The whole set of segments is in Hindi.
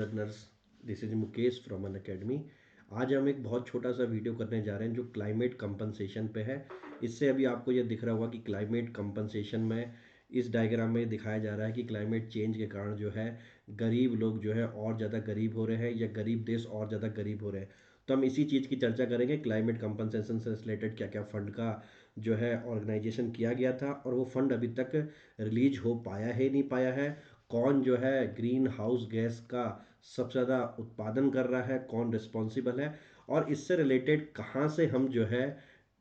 Learners, this is Mukesh from Unacademy. आज हम एक बहुत छोटा सा वीडियो करने जा रहे हैं जो क्लाइमेट कंपनसेशन पे है। इससे अभी आपको ये दिख रहा होगा कि क्लाइमेट कंपनसेशन में इस डायग्राम में दिखाया जा रहा है कि क्लाइमेट चेंज के कारण जो है गरीब लोग जो है और ज़्यादा गरीब हो रहे हैं या गरीब देश और ज़्यादा गरीब हो रहे हैं। तो हम इसी चीज़ की चर्चा करेंगे, क्लाइमेट कंपनसेशन से रिलेटेड क्या क्या फंड का जो है ऑर्गेनाइजेशन किया गया था और वो फंड अभी तक रिलीज हो पाया है नहीं पाया है, कौन जो है ग्रीन हाउस गैस का सबसे ज़्यादा उत्पादन कर रहा है, कौन रिस्पॉन्सिबल है, और इससे रिलेटेड कहाँ से हम जो है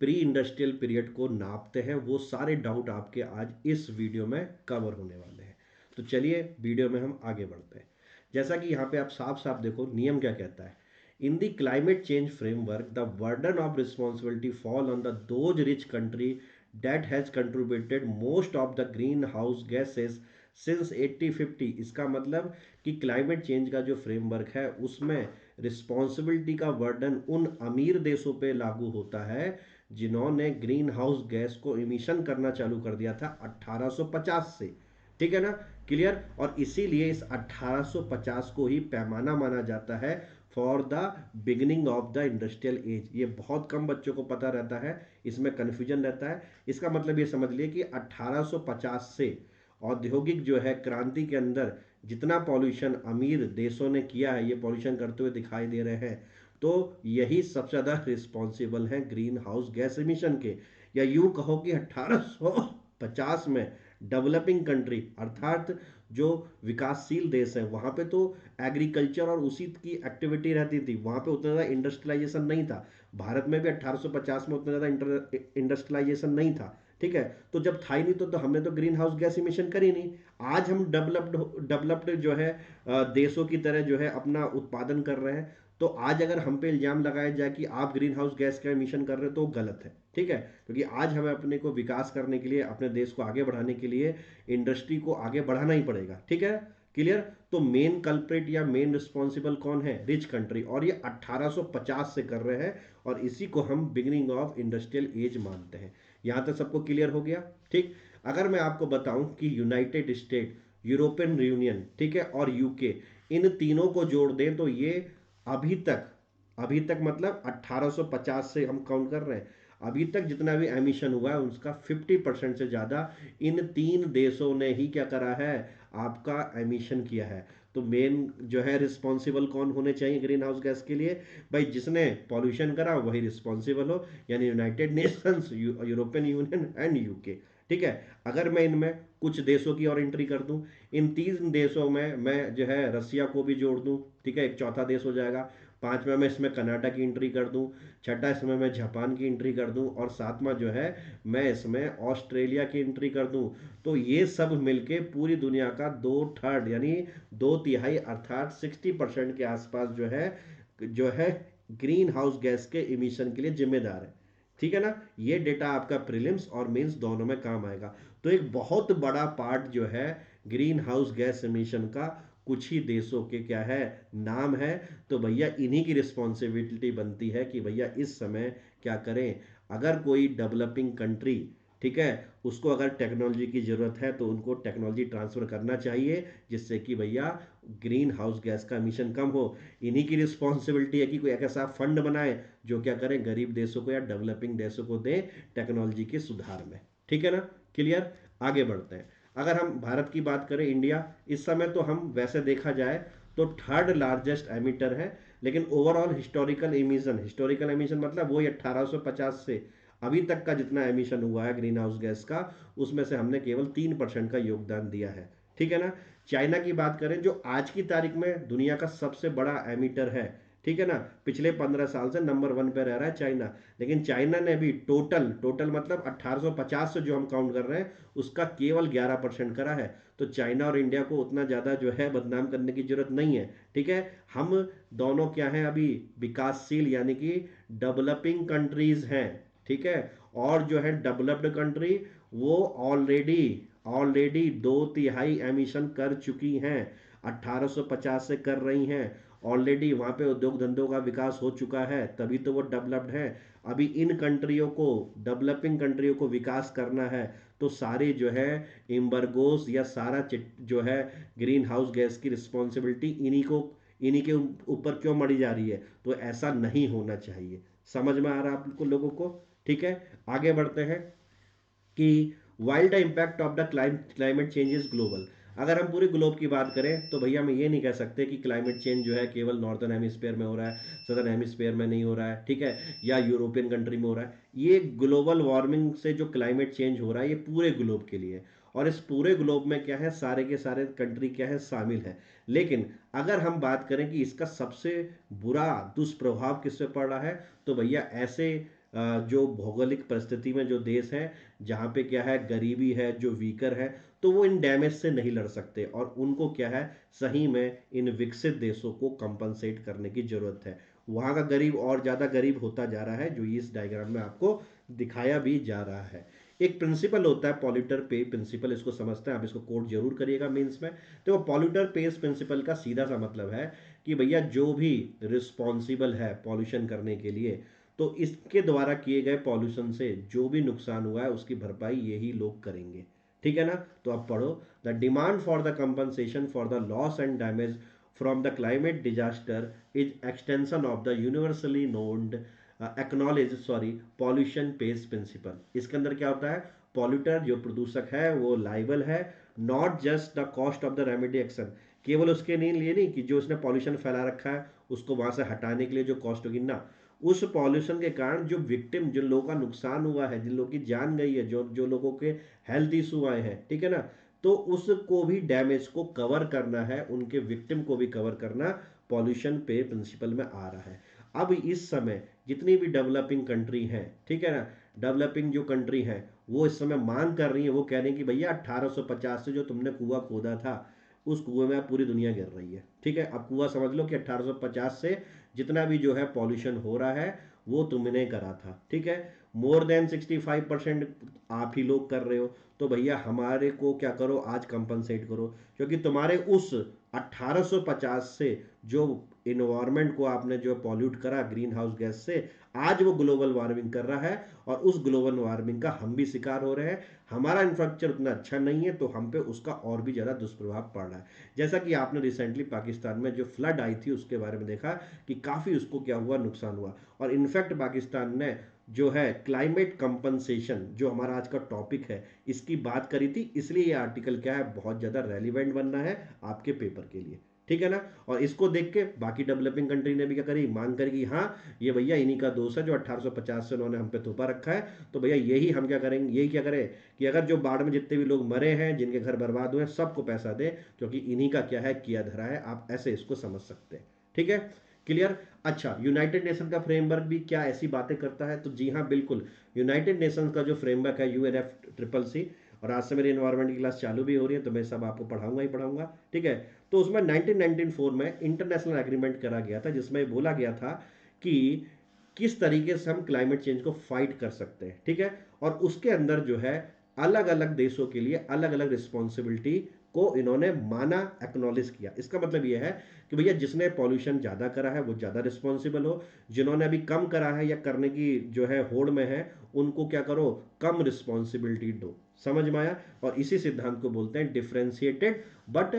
प्री इंडस्ट्रियल पीरियड को नापते हैं, वो सारे डाउट आपके आज इस वीडियो में कवर होने वाले हैं। तो चलिए वीडियो में हम आगे बढ़ते हैं। जैसा कि यहाँ पे आप साफ साफ देखो नियम क्या कहता है। In the climate change framework the burden of responsibility fall on the those rich country that has contributed most of the greenhouse gases since 8050। इसका मतलब कि क्लाइमेट चेंज का जो फ्रेमवर्क है उसमें रिस्पॉन्सिबिलिटी का वर्डन उन अमीर देशों पे लागू होता है जिन्होंने ग्रीन हाउस गैस को इमिशन करना चालू कर दिया था 1850 से। ठीक है ना, क्लियर। और इसीलिए इस 1850 को ही पैमाना माना जाता है for the beginning of the industrial as. ये बहुत कम बच्चों को पता रहता है, इसमें कन्फ्यूजन रहता है। इसका मतलब ये समझ लिए कि 1850 से औद्योगिक जो है क्रांति के अंदर जितना पॉल्यूशन अमीर देशों ने किया है, ये पॉल्यूशन करते हुए दिखाई दे रहे हैं, तो यही सबसे ज़्यादा रिस्पॉन्सिबल हैं ग्रीन हाउस गैस एमिशन के। या यूं कहो कि 1850 में डेवलपिंग कंट्री अर्थात जो विकासशील देश हैं वहाँ पे तो एग्रीकल्चर और उसी की एक्टिविटी रहती थी, वहाँ पे उतना ज़्यादा इंडस्ट्रियलाइजेशन नहीं था। भारत में भी 1850 में उतना ज़्यादा इंडस्ट्रियलाइजेशन नहीं था। ठीक है, तो जब था ही नहीं तो हमने तो ग्रीन हाउस गैस इमिशन करी नहीं। आज हम डेवलप्ड जो है देशों की तरह जो है अपना उत्पादन कर रहे हैं, तो आज अगर हम पे इल्जाम लगाया जाए कि आप ग्रीन हाउस गैस का इमिशन कर रहे हो तो गलत है। ठीक है, क्योंकि आज हमें अपने को विकास करने के लिए, अपने देश को आगे बढ़ाने के लिए इंडस्ट्री को आगे बढ़ाना ही पड़ेगा। ठीक है, क्लियर। तो मेन कल्प्रिट या मेन रिस्पॉन्सिबल कौन है? रिच कंट्री, और ये 1850 से कर रहे हैं और इसी को हम बिगिनिंग ऑफ इंडस्ट्रियल एज मानते हैं। यहां तक सबको क्लियर हो गया? ठीक। अगर मैं आपको बताऊं कि यूनाइटेड स्टेट, यूरोपियन यूनियन, ठीक है, और यूके, इन तीनों को जोड़ दें तो ये अभी तक मतलब 1850 से हम काउंट कर रहे हैं, अभी तक जितना भी एमिशन हुआ है उसका 50% से ज़्यादा इन तीन देशों ने ही क्या करा है, आपका एमिशन किया है। तो मेन जो है रिस्पॉन्सिबल कौन होने चाहिए ग्रीन हाउस गैस के लिए? भाई जिसने पॉल्यूशन करा वही रिस्पॉन्सिबल हो, यानी United Nations, European union and UK. ठीक है, अगर मैं इनमें कुछ देशों की और एंट्री कर दूं, इन तीन देशों में मैं जो है रसिया को भी जोड़ दूं, ठीक है, एक चौथा देश हो जाएगा। पांचवा में इसमें कनाडा की एंट्री कर दूं, छठा इसमें मैं जापान की एंट्री कर दूं, और सातवां जो है मैं इसमें ऑस्ट्रेलिया की एंट्री कर दूं। तो ये सब मिलके पूरी दुनिया का 2/3 यानी 2/3 अर्थात 60% के आसपास जो है ग्रीन हाउस गैस के इमिशन के लिए जिम्मेदार है। ठीक है ना, ये डेटा आपका प्रीलिम्स और मेंस दोनों में काम आएगा। तो एक बहुत बड़ा पार्ट जो है ग्रीन हाउस गैस एमिशन का कुछ ही देशों के क्या है, नाम है। तो भैया इन्हीं की रिस्पॉन्सिबिलिटी बनती है कि भैया इस समय क्या करें। अगर कोई डेवलपिंग कंट्री, ठीक है, उसको अगर टेक्नोलॉजी की ज़रूरत है तो उनको टेक्नोलॉजी ट्रांसफ़र करना चाहिए जिससे कि भैया ग्रीन हाउस गैस का एमिशन कम हो। इन्हीं की रिस्पॉन्सिबिलिटी है कि कोई एक ऐसा फंड बनाए जो क्या करें, गरीब देशों को या डेवलपिंग देशों को दें टेक्नोलॉजी के सुधार में। ठीक है ना, क्लियर। आगे बढ़ते हैं। अगर हम भारत की बात करें, इंडिया इस समय तो हम वैसे देखा जाए तो थर्ड लार्जेस्ट एमिटर है, लेकिन ओवरऑल हिस्टोरिकल एमिशन मतलब वही 1850 से अभी तक का जितना एमिशन हुआ है ग्रीन हाउस गैस का, उसमें से हमने केवल 3% का योगदान दिया है। ठीक है ना। चाइना की बात करें जो आज की तारीख में दुनिया का सबसे बड़ा एमिटर है, ठीक है ना, पिछले 15 साल से नंबर 1 पे रह रहा है चाइना। लेकिन चाइना ने भी टोटल मतलब 1850 से जो हम काउंट कर रहे हैं उसका केवल 11% करा है। तो चाइना और इंडिया को उतना ज़्यादा जो है बदनाम करने की जरूरत नहीं है। ठीक है, हम दोनों क्या हैं, अभी विकासशील यानी कि डेवलपिंग कंट्रीज हैं। ठीक है, और जो है डेवलप्ड कंट्री वो ऑलरेडी ऑलरेडी 2/3 एमिशन कर चुकी हैं, 1850 से कर रही हैं। ऑलरेडी वहाँ पे उद्योग धंधों का विकास हो चुका है, तभी तो वो डेवलप्ड है। अभी इन कंट्रियों को, डेवलपिंग कंट्रियों को विकास करना है तो सारे जो है एम्बर्गोस या सारा जो है ग्रीन हाउस गैस की रिस्पॉन्सिबिलिटी इन्हीं के ऊपर क्यों मरी जा रही है। तो ऐसा नहीं होना चाहिए। समझ में आ रहा है आपको लोगों को? ठीक है, आगे बढ़ते हैं कि while the impact of the climate change is global. अगर हम पूरे ग्लोब की बात करें तो भैया हम ये नहीं कह सकते कि क्लाइमेट चेंज जो है केवल नॉर्थन हेमिस्फेयर में हो रहा है, सदर्न हेमिस्फेयर में नहीं हो रहा है, ठीक है, या यूरोपियन कंट्री में हो रहा है। ये ग्लोबल वार्मिंग से जो क्लाइमेट चेंज हो रहा है ये पूरे ग्लोब के लिए है। और इस पूरे ग्लोब में क्या है, सारे के सारे कंट्री क्या है, शामिल है। लेकिन अगर हम बात करें कि इसका सबसे बुरा दुष्प्रभाव किस पे पड़ रहा है, तो भैया ऐसे जो भौगोलिक परिस्थिति में जो देश हैं जहाँ पे क्या है, गरीबी है, जो वीकर है, तो वो इन डैमेज से नहीं लड़ सकते और उनको क्या है, सही में इन विकसित देशों को कंपनसेट करने की जरूरत है। वहाँ का गरीब और ज़्यादा गरीब होता जा रहा है, जो इस डायग्राम में आपको दिखाया भी जा रहा है। एक प्रिंसिपल होता है पॉल्यूटर पे प्रिंसिपल, इसको समझते हैं आप, इसको कोड जरूर करिएगा मेंस में। तो पॉल्यूटर पेस प्रिंसिपल का सीधा सा मतलब है कि भैया जो भी रिस्पॉन्सिबल है पॉल्यूशन करने के लिए, तो इसके द्वारा किए गए पॉल्यूशन से जो भी नुकसान हुआ है उसकी भरपाई यही लोग करेंगे। ठीक है ना? तो आप पढ़ो, the demand for the compensation for the loss and damage from the climate disaster is extension of the universally known and acknowledge pollution pays principle. इसके अंदर क्या होता है, पॉल्यूटर जो प्रदूषक है वो लाइबल है, not just the cost of the remedy action, केवल उसके लिए नहीं कि जो उसने पॉल्यूशन फैला रखा है उसको वहां से हटाने के लिए जो कॉस्ट होगी ना, उस पॉल्यूशन के कारण जो विक्टिम, जिन लोगों का नुकसान हुआ है, जिन लोगों की जान गई है, जो जो लोगों के हेल्थ इशू आए हैं, ठीक है ना, तो उसको भी डैमेज को कवर करना है, उनके विक्टिम को भी कवर करना पॉल्यूशन पे प्रिंसिपल में आ रहा है। अब इस समय जितनी भी डेवलपिंग कंट्री हैं, ठीक है ना, डेवलपिंग जो कंट्री है वो इस समय मांग कर रही है, वो कह रही है कि भैया 1850 से जो तुमने कुआं खोदा था उस कुएं में अब पूरी दुनिया गिर रही है। ठीक है, अब कुआं समझ लो कि 1850 से जितना भी जो है पॉल्यूशन हो रहा है वो तुमने करा था। ठीक है, मोर देन 65% आप ही लोग कर रहे हो। तो भैया हमारे को क्या करो, आज कंपनसेट करो, क्योंकि तुम्हारे उस 1850 से जो इन्वायरमेंट को आपने जो पॉल्यूट करा ग्रीन हाउस गैस से, आज वो ग्लोबल वार्मिंग कर रहा है और उस ग्लोबल वार्मिंग का हम भी शिकार हो रहे हैं। हमारा इंफ्रास्ट्रक्चर उतना अच्छा नहीं है तो हम पे उसका और भी ज़्यादा दुष्प्रभाव पड़ रहा है। जैसा कि आपने रिसेंटली पाकिस्तान में जो फ्लड आई थी उसके बारे में देखा कि काफ़ी उसको क्या हुआ, नुकसान हुआ। और इनफैक्ट पाकिस्तान ने जो है क्लाइमेट कंपनसेशन, जो हमारा आज का टॉपिक है, इसकी बात करी थी, इसलिए ये आर्टिकल क्या है, बहुत ज़्यादा रेलिवेंट बनना है आपके पेपर के लिए। ठीक है ना? और इसको देख के बाकी डेवलपिंग कंट्री ने भी क्या करी, मांग करी कि हाँ ये भैया इन्हीं का दोष है जो 1850 से उन्होंने हम पे थोपा रखा है। तो भैया यही हम क्या करेंगे, यही क्या करें कि अगर जो बाढ़ में जितने भी लोग मरे हैं, जिनके घर बर्बाद हुए, सबको पैसा दे, क्योंकि इन्हीं का क्या है, किया धरा है। आप ऐसे इसको समझ सकते हैं। ठीक है, क्लियर? अच्छा, यूनाइटेड नेशन का फ्रेमवर्क भी क्या ऐसी बातें करता है? तो जी हाँ, बिल्कुल। यूनाइटेड नेशन का जो फ्रेमवर्क है UNFCCC, और आज से मेरी एनवायरमेंट की क्लास चालू भी हो रही है तो मैं सब आपको पढ़ाऊंगा ही पढ़ाऊंगा। ठीक है, तो उसमें 1994 में इंटरनेशनल एग्रीमेंट करा गया था जिसमें बोला गया था कि किस तरीके से हम क्लाइमेट चेंज को फाइट कर सकते हैं। ठीक है, और उसके अंदर जो है अलग अलग देशों के लिए अलग अलग रिस्पॉन्सिबिलिटी को इन्होंने माना, एक्नॉलेज किया। इसका मतलब यह है कि भैया जिसने पॉल्यूशन ज़्यादा करा है वो ज़्यादा रिस्पॉन्सिबल हो, जिन्होंने अभी कम करा है या करने की जो है होड़ में है, उनको क्या करो, कम रिस्पॉन्सिबिलिटी दो। समझ में आया? और इसी सिद्धांत को बोलते हैं differentiated but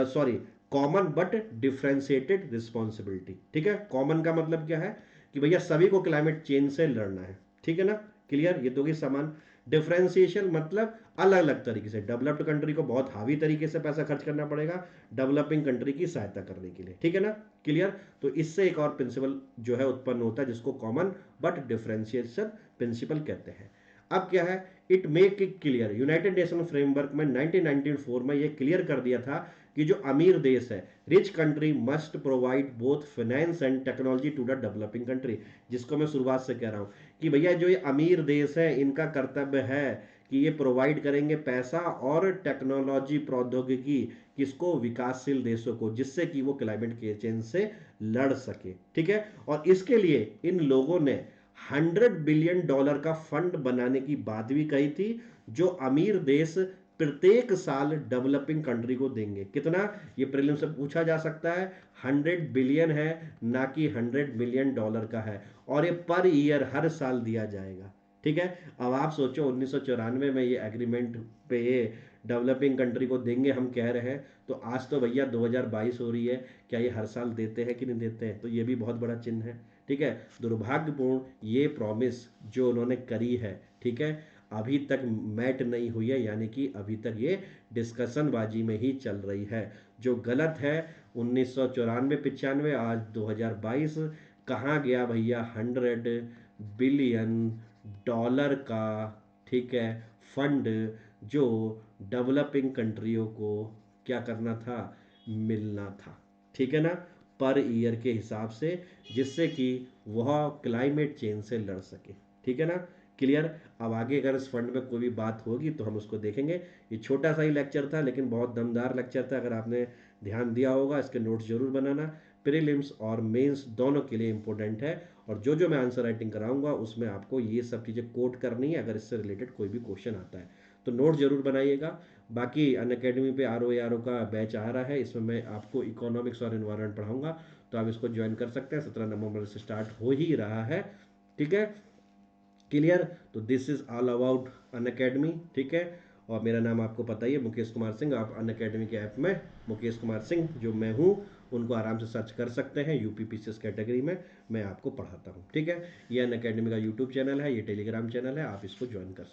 sorry common but differentiated responsibility. ठीक है, कॉमन का मतलब क्या है कि भैया सभी को क्लाइमेट चेंज से लड़ना है। ठीक है ना? क्लियर? ये दो ही समान। डिफरेंशिएशन मतलब अलग अलग तरीके से, डेवलप्ड कंट्री को बहुत हावी तरीके से पैसा खर्च करना पड़ेगा डेवलपिंग कंट्री की सहायता करने के लिए। ठीक है ना? क्लियर? तो इससे एक और प्रिंसिपल जो है उत्पन्न होता है जिसको कॉमन बट डिफरेंशिएशन प्रिंसिपल कहते हैं। अब क्या है, it make it clear, United nation framework में 1994 में ये क्लियर कर दिया था कि जो अमीर देश है, rich country must provide both finance and technology to the developing country. जिसको मैं शुरुआत से कह रहा हूं कि भैया जो ये अमीर देश है इनका कर्तव्य है कि ये प्रोवाइड करेंगे पैसा और टेक्नोलॉजी, प्रौद्योगिकी, किसको, विकासशील देशों को, जिससे कि वो क्लाइमेट के चेंज से लड़ सके। ठीक है, और इसके लिए इन लोगों ने $100 बिलियन का फंड बनाने की बात भी कही थी, जो अमीर देश प्रत्येक साल डेवलपिंग कंट्री को देंगे। कितना? ये प्रीलिम से पूछा जा सकता है। 100 बिलियन है, ना कि $100 मिलियन का है, और ये पर ईयर हर साल दिया जाएगा। ठीक है, अब आप सोचो 1994 में ये एग्रीमेंट पे ये डेवलपिंग कंट्री को देंगे हम कह रहे हैं, तो आज तो भैया 2022 हो रही है, क्या ये हर साल देते हैं कि नहीं देते हैं? तो ये भी बहुत बड़ा चिन्ह है। ठीक है, दुर्भाग्यपूर्ण ये प्रॉमिस जो उन्होंने करी है, ठीक है, अभी तक मैट नहीं हुई है, यानी कि अभी तक ये डिस्कशन बाजी में ही चल रही है, जो गलत है। 1994 95, आज 2022, कहाँ गया भैया $100 बिलियन का, ठीक है, फंड, जो डेवलपिंग कंट्रियों को क्या करना था, मिलना था, ठीक है ना, पर ईयर के हिसाब से, जिससे कि वह क्लाइमेट चेंज से लड़ सके। ठीक है ना, क्लियर। अब आगे अगर इस फंड में कोई भी बात होगी तो हम उसको देखेंगे। ये छोटा सा ही लेक्चर था, लेकिन बहुत दमदार लेक्चर था। अगर आपने ध्यान दिया होगा, इसके नोट्स जरूर बनाना। प्रीलिम्स और मेंस दोनों के लिए इंपॉर्टेंट है, और जो जो मैं आंसर राइटिंग कराऊंगा उसमें आपको ये सब चीज़ें कोट करनी है, अगर इससे रिलेटेड कोई भी क्वेश्चन आता है तो नोट जरूर बनाइएगा। बाकी अन अकेडमी पे आर ओ का बैच आ रहा है, इसमें मैं आपको इकोनॉमिक्स और इन्वायरमेंट पढ़ाऊंगा, तो आप इसको ज्वाइन कर सकते हैं। 17 नवंबर से स्टार्ट हो ही रहा है। ठीक है, क्लियर। तो this is all about Unacademy, ठीक है। और मेरा नाम आपको पता ही है, मुकेश कुमार सिंह। आप अन अकेडमी के ऐप में मुकेश कुमार सिंह जो मैं हूँ उनको आराम से सर्च कर सकते हैं। यूपी पीसीएस कैटेगरी में मैं आपको पढ़ाता हूँ, ठीक है। ये अन अकेडमी का यूट्यूब चैनल है, ये टेलीग्राम चैनल है, आप इसको ज्वाइन कर सकते हैं।